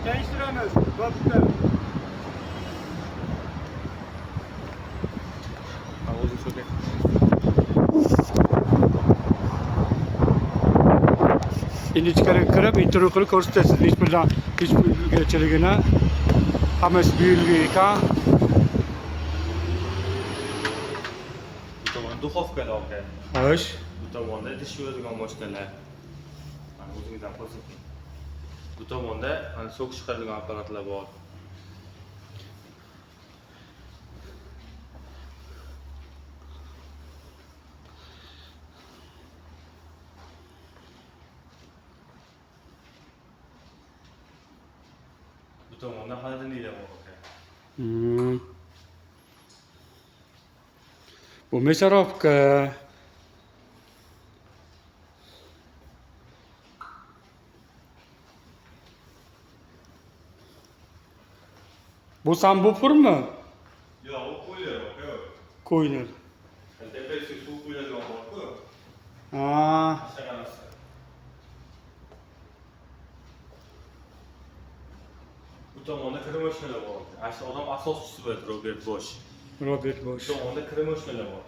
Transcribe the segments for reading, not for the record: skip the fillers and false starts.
Tanishtiramiz. Bo'pti. O'zing so'kay. Endi ichkariga kirib, intervyu qilib ko'rsatasiz. Hech pulgachiligini hammasi buyurilgan ekan. Bu tomon duxovkalar aka. Xo'sh. Bu tomonda idish yuvadigan moshinalar. Mana o'zingizdan ko'rsating. Bu tomonda mana so'k chiqaradigan apparatlar bor. Bu tomonda xolodilniklar bor aka. Bu мясорубка. Bu sambupurmi? Yo'q, u qo'ylar aka. Qo'ylar. Tepasi suv qo'yadigan bor-ku. Ha. Shaqanasi. Bu tomonda kira moshinalar bor. Asli odam asoschisi bo'ladi Robert Bosch. Robert Bu Bosch. tomonda kira moshinalar bor.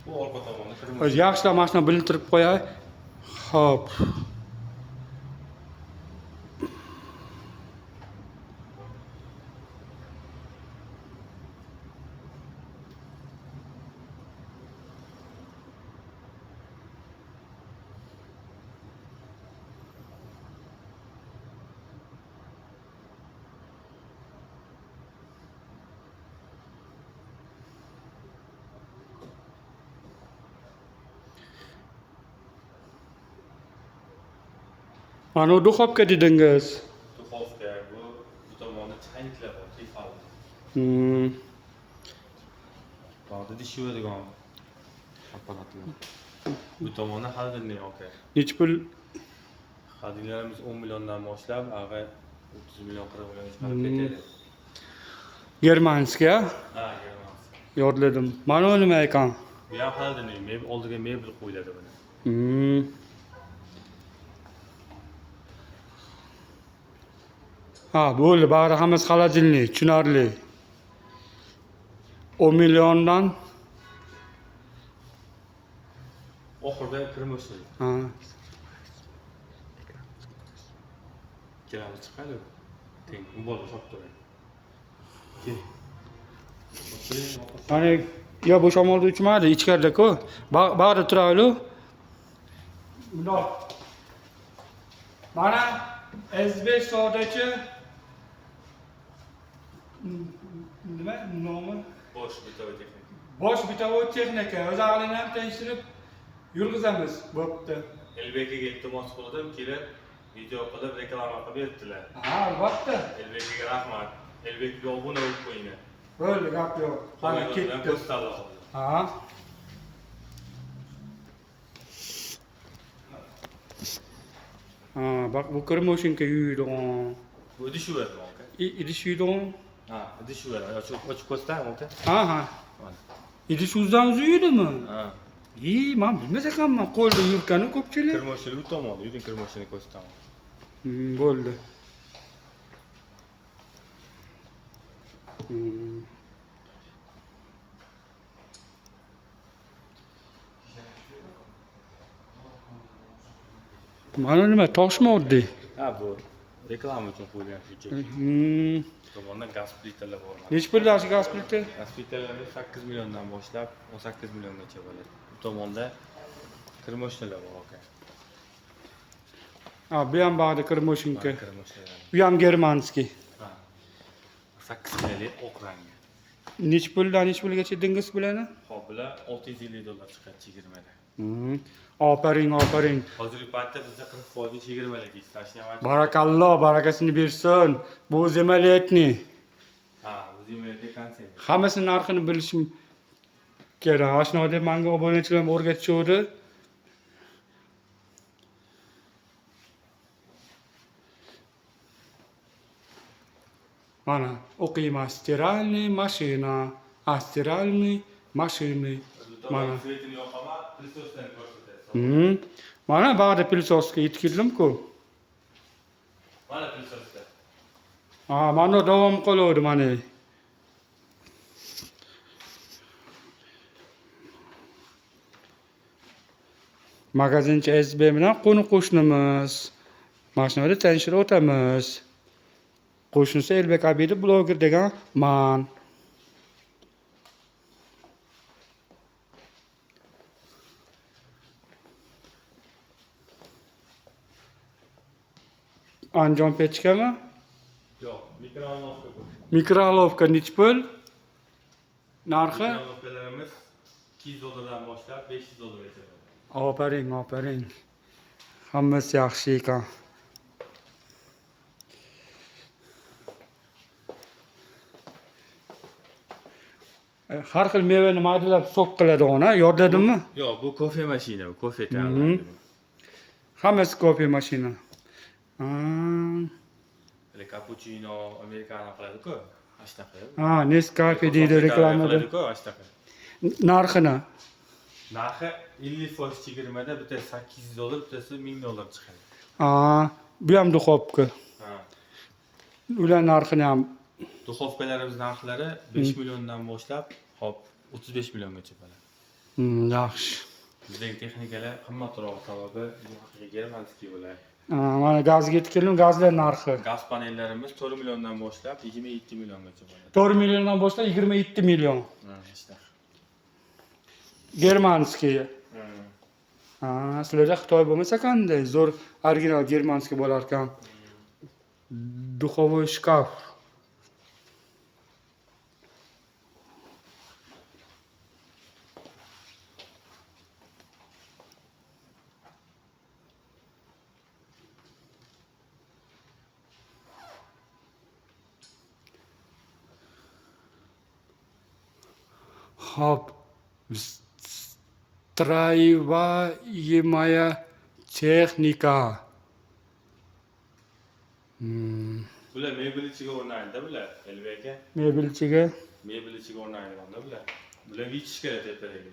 Bu orqa tomonda kira O'zi moshinalar. yaxshilab mashina bilintirib qo'yay. Xo'p. Mana duxovka dedingiz. Duxovka, bu tomonda chayniklar bor, tefal. Bog'da idish yuvadigan apparatlar. Bu tomonda xolodilnik aka. Necha pul? Xolodilniklarimiz 10 milliondan boshlab, avva 30 million 40 million chiqarib ketadi. Germanskiya. Ha, germas. Yodladim. Mana u nima ekan? Bu ham xolodilnik, oldiga mebel qo'yiladi buni. Ha, bo'ldi, bari hammasi xolodilnik, tushunarli. 10 milliondan. Oxirida kira moshinalar. Ha. Kiramiz chiqadi. Teng, u bola shop turadi. Kel. Mana yo bu shamolda uchmadi, ichkarida-ku. Bag'da turayli. Bundoq. Mana S5 sodachi nima nomi? Bosh bitovoy texnika. Bosh bitovoy texnika. O'zlarini ham tanishtirib yurg'izamiz. Bo'pti. Elbekiga iltimos qildim, kelib video qilib reklama qilib berdilar. Ha, albatta. Elbekiga rahmat. Elbekiga obuna bo'lib qo'yinglar. Bo'ldi, gap yo'q. Mana ketdi. Ko'rsatdi. Ha. Ha, bak bu kremoshinka yuydigan. Bu idish yuvadi aka. Idish yuydigan. Ha, idish yuvadi. Ochib ko'rsatami aka? Ha. Idish o'zidan o'zi yuydimi? Ha. Men bilmas ekanman, qo'lda yurgani ko'pchilik. Kirmoshini bu tomonda, yuring kirmoshini ko'rsataman. Bo'ldi. Mana nima, toshmi oddiy? Ha, bu reklama uchun qo'yilgan shunchaki. Tomonda gaz plitalar bor. Necha pullar gaz plita? Gaz plitalarimiz 8 milliondan boshlab 18 milliongacha bo'ladi. Bu tomonda kirmoshinalar bor aka. Ha, bu ham bag'da kremoshinka. Kirmoshinalar. Bu ham germanskiy. Ha. 8 millionlik oq rangi. Necha puldan necha pulgacha dengiz bularni? Hop, bular 650 dollar chiqadi chegirmada. Ofaring. Hozirgi paytda bizda 40% chegirmalar ishlashni. Barakalloh, barakasini bersin. Bu zemaletni. Ha, zemaletni konsert. Hammasini narxini bilishim kerak. Ashno deb menga obunachilarim o'rgatishdi. Mana o'qiyman stiralniy mashina, stiralniy mashina. Mana. Mana bag'da pilsoska yetkizdim-ku. Mana pilsosda. Ha, mana davom qilaverdi mana. Magazinchi SB bilan qo'ni-qo'shnimiz. Mashinada tanishib o'tamiz. Qo'shnisi Elbek Abidov bloger degan man. Anjon pechkami? Yo'q, mikrovoynovka. Mikrolovka nechi pul? Narxi? Mikrovoynovkalarimiz $200 dan boshlab $500gacha. Aferin, aferin. Hammasi yaxshi ekan. Har xil mevani maydalab sok qiladigan-a, yordadimi? Yo'q, bu kofe mashina, bu kofe tayyorlaydi. Hammasi kofe mashina. Hali cappuccino, americano qiladi-ku, ashtaqa. Ha, Nescafe deydi reklamada. Qiladi-ku, ashtaqa. Narxini? Narxi 50% chegirmada bittasi $800, bittasi $1000 chiqadi. Ha, bu ham duxovka. Ha. Ular narxini ham Duxovkalarimiz narxlari 5 milliondan boshlab, hop, 35 milliongacha bo'ladi. yaxshi. Bizdagi texnikalar qimmatroq, sababi bu haqiqiy germanskiy bo'ladi. Mana gazga keldim, gazlar narxi. Gaz panellarimiz 4 milliondan boshlab 27 milliongacha bo'ladi. 4 milliondan boshlab 27 million. Ha, ishda. Germanskiy. Ha, sizlarda Xitoy bo'lmasa qanday? Zo'r original germanskiy bo'lar ekan. Духовой шкаф. Hop. Строевая техника. Bular mebel ichiga o'rnaydi-da bular, Elbek aka. Mebelchiga. Mebel ichiga o'rnaydi-da bular. Bular vichish kerak tepadagi.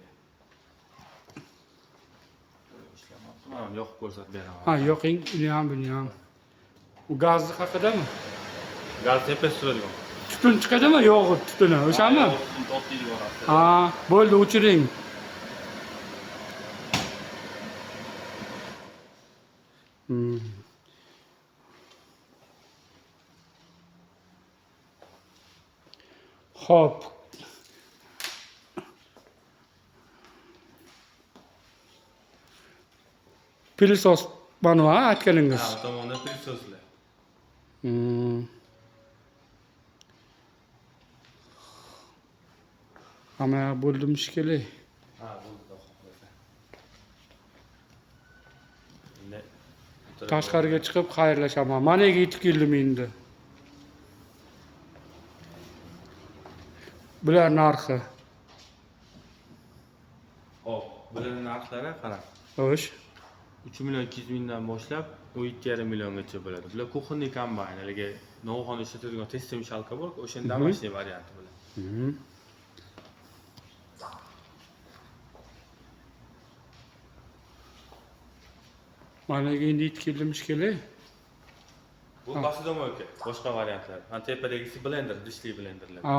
Mana yoqib ko'rsatib beraman. Ha, yoqing, uni ham. U gaz haqidami? Gaz tepasi turadigan. Tutun chiqadimi? Yo'q, tutuni. O'shami? Ha, bo'ldi, o'chiring. Hop. Pilisos mana aytganingiz. Ha, tomonda pilsoslar. Hamma bo'ldimi shekilli. Ha, bo'ldi. Tashqariga chiqib xayrlashaman. Mana yetib keldim endi. Bular narxi. Hop, bularning narxlari qarang. Xo'sh. 3 million 200 mingdan boshlab 17,5 milliongacha bo'ladi. Bular kuxonniy kombayn, haligi novxona ishlatadigan test mishalka bor, o'shanda mashina varianti bular. Mana endi yetib keldim shekilli. Bu posudamolka, boshqa variantlar. Ana tepadagisi blender, dishli blenderlar. Ha,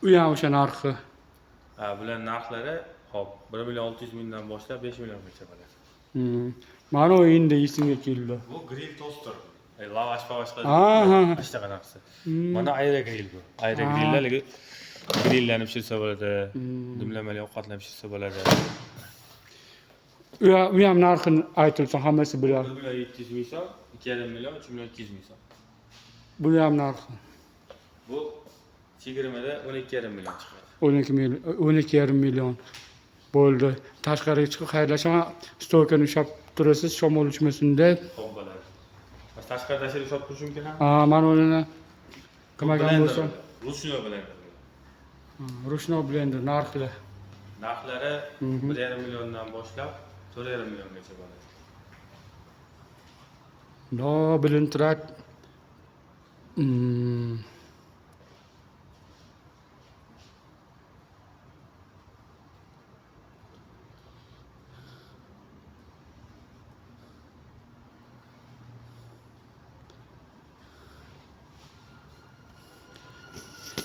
u ham o'sha narxi. Ha, bular narxlari hop 1 million 600 mingdan boshlab 5 milliongacha bo'ladi. Mana u endi esimga keldi. Bu grill toster. Lavash qiladi. Aha. Ashtaqa narsa. Mana aero grill bu. Aero grilllar grilllarni pishirsa bo'ladi. Dimlamali ovqatlarni pishirsa bo'ladi. U ham narxini aytilsa hammasi biladi. 1 million 700 ming so'm, 2,5 million, 3 million 200 ming so'm. Bu ham narxi. Bu chegirmada 12,5 million chiqadi. 12,5 million. Bo'ldi. Tashqariga chiqib xayrlashaman. Stolkani ushlab turasiz, shamol uchmasin deb. Xo'p bo'ladi. Mas tashqarida tashlab ushlab turish mumkin ham. Ha, mana uni qilmagan bo'lsam. Ruchnoy blender. Ruchnoy blender narxi. Narxlari 1,5 milliondan boshlab 4,5 milliongacha bo'ladi. No, bilintirad.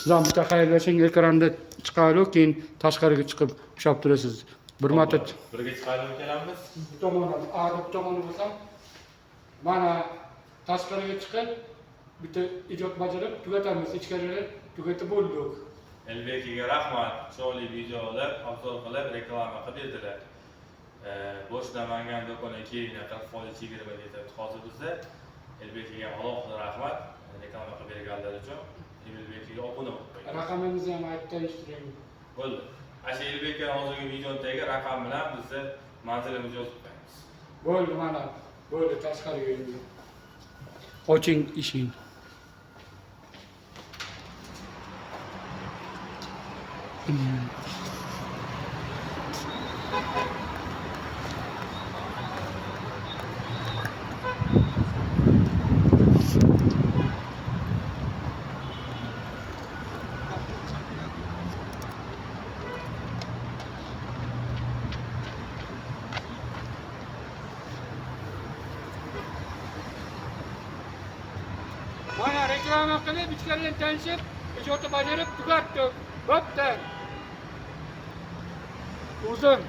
siz ham bitta xayrlashing, ekranda chiqadi, keyin tashqariga chiqib ushlab turasiz. Bir marta birga chiqarib kelamiz. bu tomondan, bu tomonni bo'lsam, mana tashqariga chiqib bitta ijod bajarib tugatamiz. Ichkariga tugatib bo'ldik. Elbekiga rahmat. Chiroyli videolar obzor qilib reklama qilib berdilar. Bosh Namangan do'koni keyin 40% chegirma yetyapti hozir bizda. Elbekiga alohida rahmat. Reklama qilib berganlar uchun. Elbekiga obuna bo'ling. Raqamingizni ham aytib tanishtiring. Bo'ldi. Asha Elbekka hozirgi videodagi raqam bilan bizni manzilimizni yozib qo'yamiz. Bo'ldi, mana. Bo'ldi, tashqariga endi. Oching eshikni. Mana reklama qilib, ichkaridan tanishib, ijodni bajarib tugatdik. Bo'pti. Uzun.